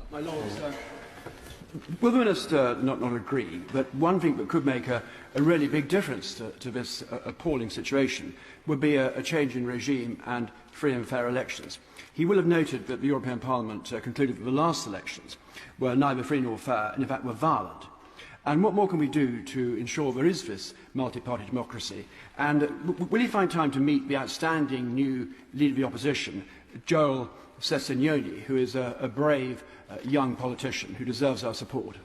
My Lords, will the Minister not agree that one thing that could make a really big difference to this appalling situation would be a change in regime and free and fair elections? He will have noted that the European Parliament concluded that the last elections were neither free nor fair and in fact were violent. And what more can we do to ensure there is this multi-party democracy? And will he find time to meet the outstanding new leader of the opposition, Joel Sessegnoni, who is a brave young politician who deserves our support?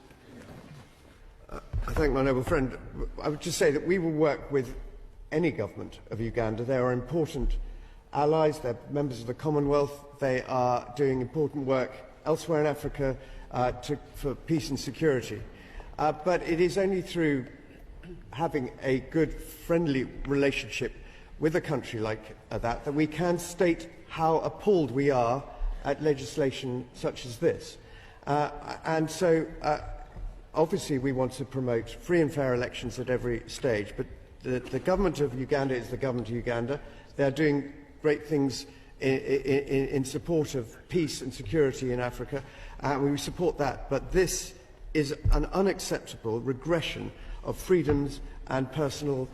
I thank my noble friend. I would just say that we will work with any government of Uganda. They are important allies, they're members of the Commonwealth, they are doing important work elsewhere in Africa for peace and security. But it is only through having a good, friendly relationship with a country like that we can state how appalled we are at legislation such as this. And so, obviously, we want to promote free and fair elections at every stage, but the government of Uganda is the government of Uganda. They are doing great things in support of peace and security in Africa, and we support that. But this is an unacceptable regression of freedoms and personal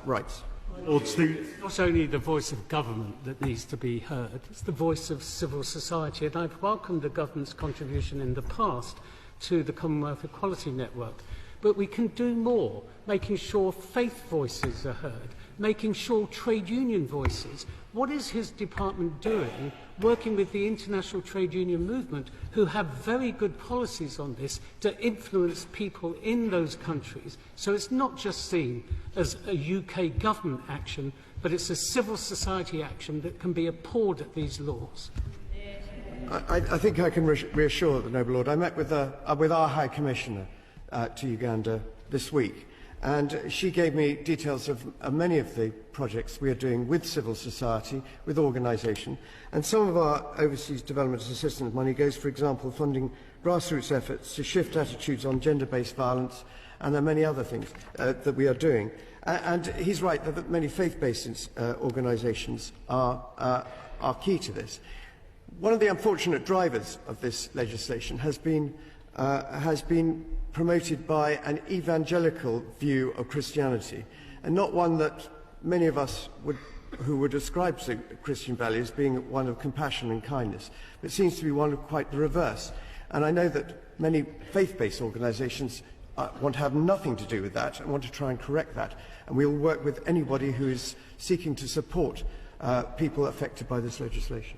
rights. It's not only the voice of government that needs to be heard, it's the voice of civil society. And I've welcomed the government's contribution in the past to the Commonwealth Equality Network. But we can do more, making sure faith voices are heard, making sure trade union voices. What is his department doing, working with the international trade union movement, who have very good policies on this, to influence people in those countries? So it's not just seen as a UK government action, but it's a civil society action that can be appalled at these laws. I think I can reassure the noble lord. I met with our High Commissioner to Uganda this week, and she gave me details of many of the projects we are doing with civil society, with organisation, and some of our overseas development assistance money goes, for example, funding grassroots efforts to shift attitudes on gender-based violence, and there are many other things that we are doing. And he's right that many faith-based organisations are key to this. One of the unfortunate drivers of this legislation has been promoted by an evangelical view of Christianity, and not one that many of us who would ascribe to Christian values being one of compassion and kindness. But it seems to be one of quite the reverse. And I know that many faith-based organisations want to have nothing to do with that and want to try and correct that. And we will work with anybody who is seeking to support people affected by this legislation.